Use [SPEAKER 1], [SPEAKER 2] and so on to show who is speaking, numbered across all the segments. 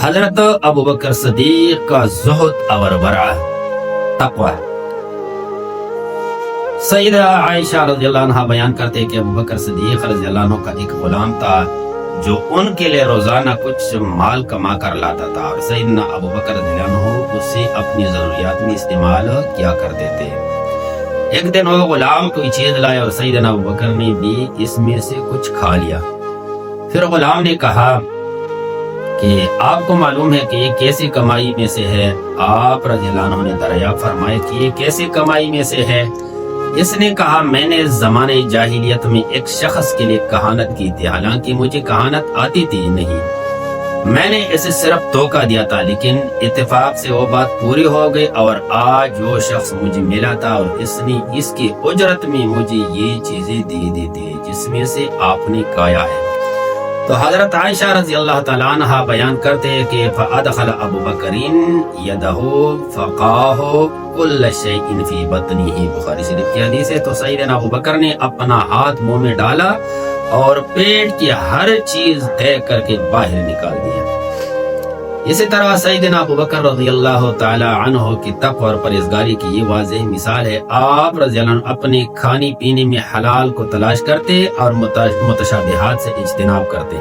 [SPEAKER 1] حضرت ابو بکر صدیق کا زہد اور ورع تقوی۔ سیدہ عائشہ رضی اللہ عنہ بیان کرتے کہ ابو بکر صدیق رضی اللہ عنہ کا ایک غلام تھا جو ان کے لیے روزانہ کچھ مال کما کر لاتا تھا، اور سیدنا ابو بکر رضی اللہ عنہ اسے اپنی ضروریات میں استعمال کیا کرتے تھے۔ ایک دن وہ غلام کوئی چیز لایا اور سیدنا ابو بکر نے بھی اس میں سے کچھ کھا لیا۔ پھر غلام نے کہا کہ آپ کو معلوم ہے کہ یہ کیسی کمائی میں سے ہے؟ آپ رضی اللہ عنہ نے دریافت فرمایا کہ یہ کیسی کمائی میں سے ہے؟ اس نے کہا میں نے زمانے جاہلیت میں ایک شخص کے لیے کہانت کی تھی، حالانکہ مجھے کہانت آتی تھی نہیں، میں نے اسے صرف دھوکہ دیا تھا، لیکن اتفاق سے وہ بات پوری ہو گئی اور آج وہ شخص مجھے ملا تھا اور اس نے اس کی اجرت میں مجھے یہ چیزیں دی دی تھی جس میں سے آپ نے کہا ہے۔ تو حضرت عائشہ رضی اللہ تعالیٰ عنہ بیان کرتے ہیں کہ فَأَدْخَلَ أَبُو بَكْرٍ يَدَهُ فَقَاهُ كُلَّ شَيْءٍ فِي بَطْنِهِ، بخاری شریف کی حدیث ہے۔ تو سیدنا ابو بکر نے اپنا ہاتھ منہ میں ڈالا اور پیٹ کی ہر چیز طے کر کے باہر نکال دیا۔ اسی طرح سیدنا ابو بکر رضی اللہ تعالی عنہ کی تقوی اور پرہیزگاری کی یہ واضح مثال ہے۔ آپ رضی اللہ عنہ اپنے کھانے پینے میں حلال کو تلاش کرتے اور متشابہات سے اجتناب کرتے۔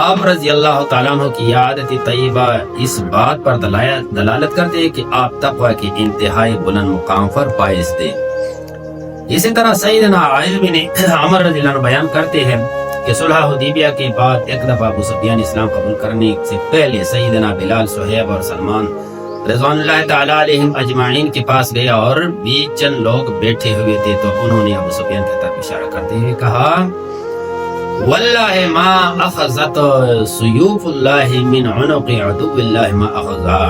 [SPEAKER 1] آپ رضی اللہ تعالیٰ عنہ کی عادت طیبہ اس بات پر دلالت کرتے کہ آپ تقوی کے انتہائی بلند مقام پر فائز تھے۔ اسی طرح سیدنا عائل بن عمر رضی اللہ عنہ بیان کرتے ہیں کہ صلح حدیبیہ کے بعد ایک دفعہ ابو سفیان اسلام قبول کرنے سے پہلے سیدنا بلال، صہیب اور سلمان رضوان اللہ تعالی علیہم اجمعین کے پاس گیا اور بیچ چند لوگ بیٹھے ہوئے تھے، تو انہوں نے ابو سفیان کی طرف اشارہ کرتے ہوئے کہا واللہ ما اخذت سیوف اللہ من عنق عدو اللہ ما اخذا،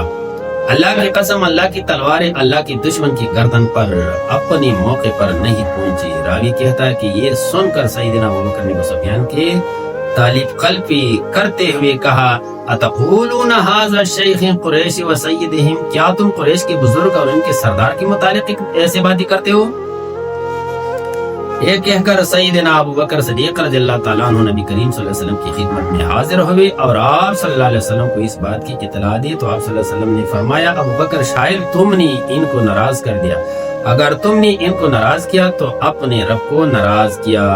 [SPEAKER 1] اللہ کی قسم اللہ کی تلواریں اللہ کی دشمن کی گردن پر اپنی موقع پر نہیں پہنچی۔ راوی کہتا ہے کہ یہ سن کر سیدنا ابو بکر نے ابو سفیان کے تعلیب قلبی کرتے ہوئے کہا اتقولون ھذا شیخ قریش و سیدہم، کیا تم قریش کے بزرگ اور ان کے سردار کے متعلق ایسے باتیں کرتے ہو؟ یہ کہہ کر سیدنا ابو بکر صدیق رضی اللہ تعالیٰ عنہ نبی کریم صلی اللہ علیہ وسلم کی خدمت میں حاضر ہوئے اور آپ صلی اللہ علیہ وسلم کو اس بات کی اطلاع دی۔ تو آپ صلی اللہ علیہ وسلم نے فرمایا ابو بکر شاید تم نے ان کو ناراض کر دیا، اگر تم نے ان کو ناراض کیا تو اپنے رب کو ناراض کیا۔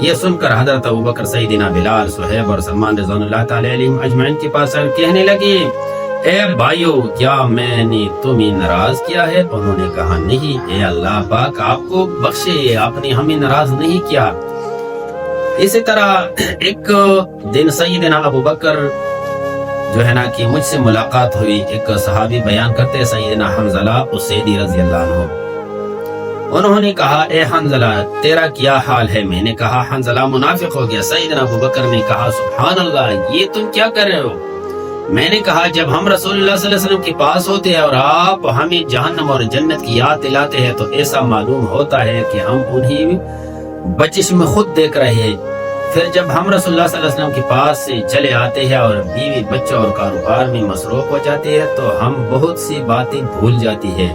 [SPEAKER 1] یہ سن کر حضرت ابو بکر سیدنا بلال، صہیب اور سلمان رضوان اللہ تعالی علیہم اجمعین کے پاس کہنے لگے اے بھائیو کیا میں نے تمہیں ناراض کیا ہے؟ انہوں نے کہا نہیں، اے اللہ پاک آپ کو بخشے، آپ نے ہمیں ناراض نہیں کیا۔ اسی طرح ایک دن سیدنا ابو بکر جو ہے نا کہ مجھ سے ملاقات ہوئی، ایک صحابی بیان کرتے سیدنا حنظلہ اسیدی رضی اللہ عنہ، انہوں نے کہا اے حنظلہ تیرا کیا حال ہے؟ میں نے کہا حنظلہ منافق ہو گیا۔ سیدنا ابو بکر نے کہا سبحان اللہ، یہ تم کیا کر رہے ہو؟ میں نے کہا جب ہم رسول اللہ صلی اللہ علیہ وسلم کے پاس ہوتے ہیں اور آپ ہمیں جہنم اور جنت کی یاد دلاتے ہیں تو ایسا معلوم ہوتا ہے کہ ہم انہیں بچش میں خود دیکھ رہے ہیں، پھر جب ہم رسول اللہ صلی اللہ علیہ وسلم کے پاس سے چلے آتے ہیں اور بیوی بچوں اور کاروبار میں مصروف ہو جاتے ہیں تو ہم بہت سی باتیں بھول جاتی ہیں۔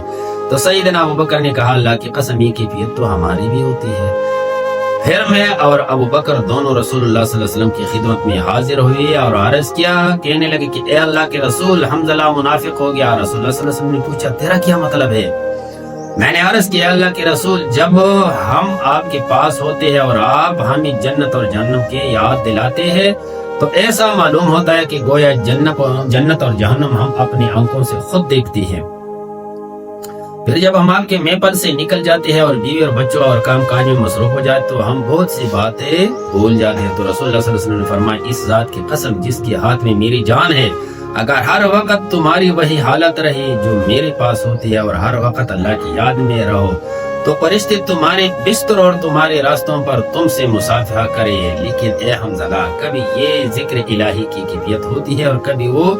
[SPEAKER 1] تو سیدنا ابو بکر نے کہا اللہ کی قسم یہ کیفیت تو ہماری بھی ہوتی ہے۔ پھر میں اور ابو بکر دونوں رسول اللہ صلی اللہ علیہ وسلم کی خدمت میں حاضر ہوئے اور عرض کیا، کہنے لگے کہ اے اللہ کے رسول حنظلہ منافق ہو گیا۔ رسول اللہ صلی اللہ علیہ وسلم نے پوچھا تیرا کیا مطلب ہے؟ میں نے عرض کیا اللہ کے رسول جب ہم آپ کے پاس ہوتے ہیں اور آپ ہمیں جنت اور جہنم کے یاد دلاتے ہیں تو ایسا معلوم ہوتا ہے کہ گویا جنت اور جہنم ہم اپنی آنکھوں سے خود دیکھتے ہیں، پھر جب ہم آپ کے محفل سے نکل جاتے ہیں اور بیوی اور بچوں اور کام کاج میں مصروف ہو جاتے تو ہم بہت سی باتیں بھول جاتے ہیں۔ تو رسول اللہ صلی اللہ علیہ وسلم نے فرمایا اس ذات کی قسم جس کے ہاتھ میں میری جان ہے، اگر ہر وقت تمہاری وہی حالت رہی جو میرے پاس ہوتی ہے اور ہر وقت اللہ کی یاد میں رہو تو فرشتے تمہارے بستر اور تمہارے راستوں پر تم سے مصافحہ کرے، لیکن اے حنظلہ کبھی یہ ذکر الہی کی کیفیت ہوتی ہے اور کبھی وہ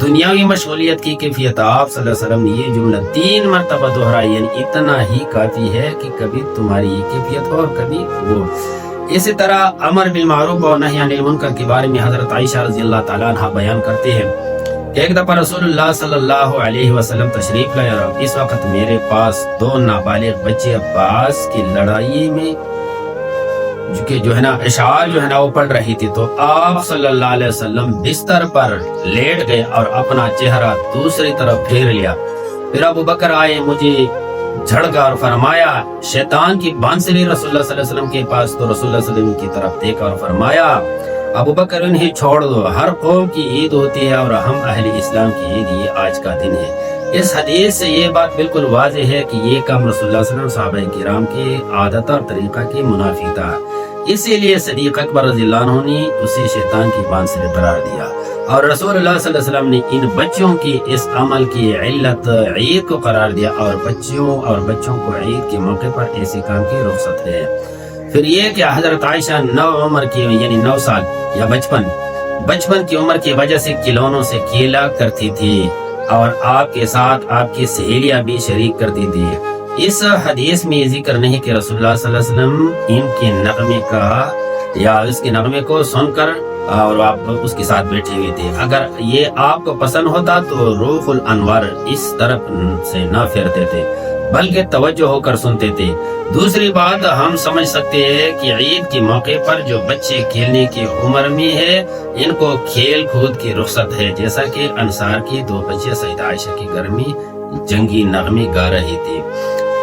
[SPEAKER 1] دنیاوی مشغولیت کی کیفیت۔ آپ صلی اللہ علیہ وسلم نے یہ جملہ 3 مرتبہ دہرائی، یعنی اتنا ہی کافی ہے کہ کبھی تمہاری یہ کیفیت ہو اور کبھی وہ۔ اسی طرح امر بالمعروف اور نہی عن المنکر کے بارے میں حضرت عائشہ رضی اللہ تعالیٰ عنہ بیان کرتے ہیں ایک دفعہ رسول اللہ صلی اللہ علیہ وسلم تشریف لائے اور اس وقت میرے پاس 2 نابالغ بچے عباس کی لڑائی میں کہ جو ہے نا اشعار جو ہے نا وہ پڑھ رہی تھی، تو آپ صلی اللہ علیہ وسلم بستر پر لیٹ گئے اور اپنا چہرہ دوسری طرف پھیر لیا۔ پھر ابو بکر آئے، مجھے جھڑکا اور فرمایا شیطان کی بانسری رسول اللہ صلی اللہ علیہ وسلم کے پاس، تو رسول اللہ صلی اللہ علیہ وسلم کی طرف دیکھا اور فرمایا ابو بکر انہیں چھوڑ دو، ہر قوم کی عید ہوتی ہے اور ہم اہل اسلام کی عید یہ آج کا دن ہے۔ اس حدیث سے یہ بات بالکل واضح ہے کہ یہ کام رسول اللہ صلی اللہ علیہ وسلم صحابہ کرام کی عادت اور طریقہ کے منافی تھا، اسی لیے صدیق اکبر رضی اللہ عنہ نے اسے شیطان کی بانسری قرار دیا، اور رسول اللہ صلی اللہ علیہ وسلم نے ان بچوں کی اس عمل کی علت عید کو قرار دیا، اور بچوں کو عید کے موقع پر ایسے کام کی رخصت ہے۔ پھر یہ کہ حضرت عائشہ 9 عمر کی یعنی 9 سال یا بچپن کی عمر کی وجہ سے کھلونوں سے کھیلا کرتی تھی، اور آپ کے ساتھ آپ کی سہیلیاں بھی شریک کرتی تھی۔ اس حدیث میں یہ ذکر نہیں کہ رسول اللہ صلی اللہ علیہ وسلم ان کے نغمے کا یا اس کے نغمے کو سن کر اور آپ اس کے ساتھ بیٹھے ہوئے تھے۔ اگر یہ آپ کو پسند ہوتا تو روح الانوار اس طرف سے نہ پھرتے تھے بلکہ توجہ ہو کر سنتے تھے۔ دوسری بات ہم سمجھ سکتے ہیں کہ عید کے موقع پر جو بچے کھیلنے کی عمر میں ہے ان کو کھیل کود کی رخصت ہے، جیسا کہ انصار کی 2 بچے سیدہ عائشہ کے گھر میں جنگی نغمے گا رہی تھی۔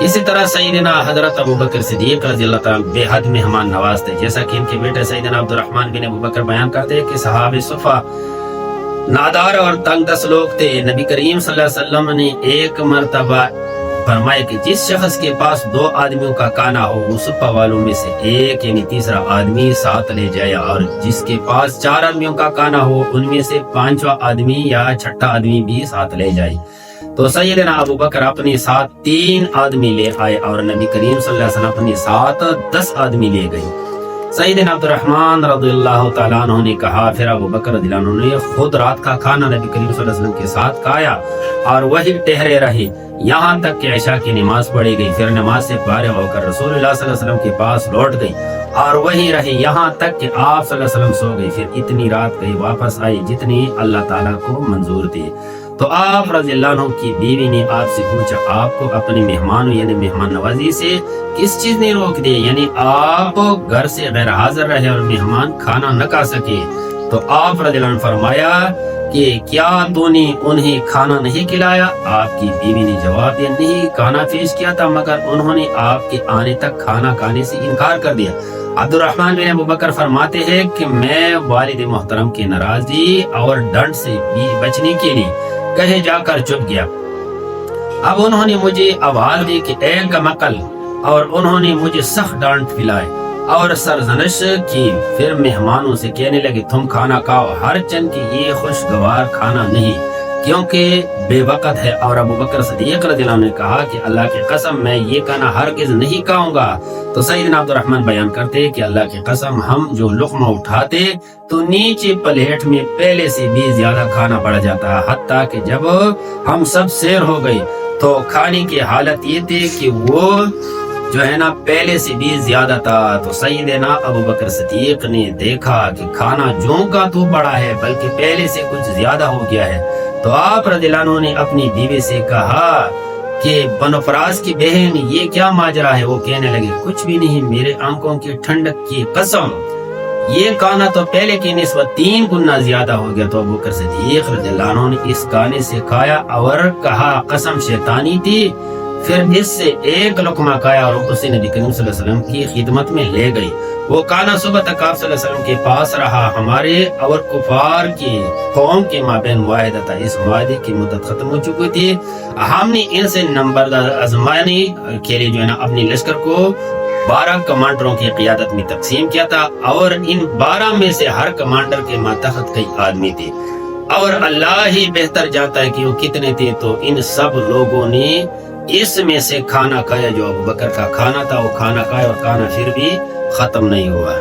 [SPEAKER 1] اسی طرح سیدنا حضرت ابو بکر صدیق رضی اللہ تعالیٰ بے حد مہمان نواز تھے، جیسا کہ ان کے بیٹے سیدنا عبد الرحمن بن ابو بکر بیان کرتے ہیں کہ صحابہ صفا نادار اور تنگ دست لوگ تھے۔ نبی کریم صلی اللہ علیہ وسلم نے ایک مرتبہ فرمایا کہ جس شخص کے پاس 2 آدمیوں کا کھانا ہو وہ صفا والوں میں سے ایک یعنی تیسرا آدمی ساتھ لے جائے، اور جس کے پاس 4 آدمیوں کا کھانا ہو ان میں سے 5واں آدمی یا 6ٹھا آدمی بھی ساتھ لے جائے۔ تو سیدنا ابو بکر اپنے ساتھ 3 آدمی لے آئے اور نبی کریم صلی اللہ علیہ وسلم اپنے ساتھ 10 آدمی لے گئے۔ سیدنا عبد الرحمن رضی اللہ تعالیٰ عنہ نے کہا پھر ابو بکر رضی اللہ عنہ نے خود رات کا کھانا نبی کریم صلی اللہ علیہ وسلم کے ساتھ کھایا اور وہی ٹہرے رہے یہاں تک کہ عشاء کی نماز پڑھی گئی۔ پھر نماز سے فارغ ہو کر رسول اللہ صلی اللہ علیہ وسلم کے پاس لوٹ گئی اور وہیں رہے یہاں تک کہ آپ صلی اللہ علیہ وسلم سو گئی۔ پھر اتنی رات گئی واپس آئی جتنی اللہ تعالیٰ کو منظور تھی۔ تو آپ رضی اللہ عنہ کی بیوی نے آپ سے پوچھا آپ کو اپنے مہمانوں یعنی مہمان نوازی سے کس چیز نے روک دی، یعنی آپ گھر سے غیر حاضر رہے اور مہمان کھانا نہ کھا سکے؟ تو آپ رضی اللہ عنہ فرمایا کہ کیا تو نے انہیں کھانا نہیں کھلایا؟ آپ کی بیوی نے جواب دیا نہیں، کھانا پیش کیا تھا مگر انہوں نے آپ کے آنے تک کھانا کھانے سے انکار کر دیا۔ عبد الرحمن بن ابو بکر فرماتے ہیں کہ میں والد محترم کی ناراضی اور ڈنڈ سے بھی بچنے کے لیے کہیں جا کر چپ گیا۔ اب انہوں نے مجھے آواز دی کہ اے کمقل، اور انہوں نے مجھے سخت ڈانٹ پھیلائی اور سرزنش کی۔ پھر مہمانوں سے کہنے لگے تم کھانا کھاؤ، ہر چند کی یہ خوشگوار کھانا نہیں کیونکہ بے وقت ہے۔ اور ابو بکر صدیق رضی اللہ عنہ نے کہا کہ اللہ کی قسم میں یہ کھانا ہرگز نہیں کھاؤں گا۔ تو سیدنا عبد الرحمن بیان کرتے کہ اللہ کی قسم ہم جو لقمہ اٹھاتے تو نیچے پلیٹ میں پہلے سے بھی زیادہ کھانا پڑ جاتا، حتیٰ کہ جب ہم سب سیر ہو گئے تو کھانے کی حالت یہ تھی کہ وہ جو ہے نا پہلے سے بھی زیادہ تھا۔ تو سیدنا ابو بکر صدیق نے دیکھا کہ کھانا جوں کا تو بڑا ہے بلکہ پہلے سے کچھ زیادہ ہو گیا ہے۔ تو آپ رضی اللہ عنہ نے اپنی بیوی سے کہا کہ بنو فراس کی بہن یہ کیا ماجرا ہے؟ وہ کہنے لگے کچھ بھی نہیں، میرے آنکھوں کی ٹھنڈک کی قسم یہ کھانا تو پہلے کی نسبت 3 گنا زیادہ ہو گیا۔ تو ابو بکر صدیق رضی اللہ عنہ نے اس کھانے سے کھایا اور کہا قسم شیطانی تھی، پھر اس سے ایک لقمہ کھایا اور اسے نبی کریم صلی اللہ علیہ وسلم کی خدمت میں لے گئی۔ وہ کھانا صبح تک آپ صلی اللہ علیہ وسلم کے پاس رہا۔ ہمارے اور کفار کی قوم کے مابین معاہدہ تھا، اس معاہدے کی مدت ختم ہو چکی تھی۔ ہم نے ان سے نمبردار آزمانے کے لیے جو ہے نا اپنی لشکر کو 12 کمانڈروں کی قیادت میں تقسیم کیا تھا، اور ان 12 میں سے ہر کمانڈر کے ماتحت کئی آدمی تھے، اور اللہ ہی بہتر جانتا ہے کہ وہ کتنے تھے۔ تو ان سب لوگوں نے اس میں سے کھانا کھایا جو ابو بکر کا کھانا تھا، وہ کھانا کھایا اور کھانا پھر بھی ختم نہیں ہوا۔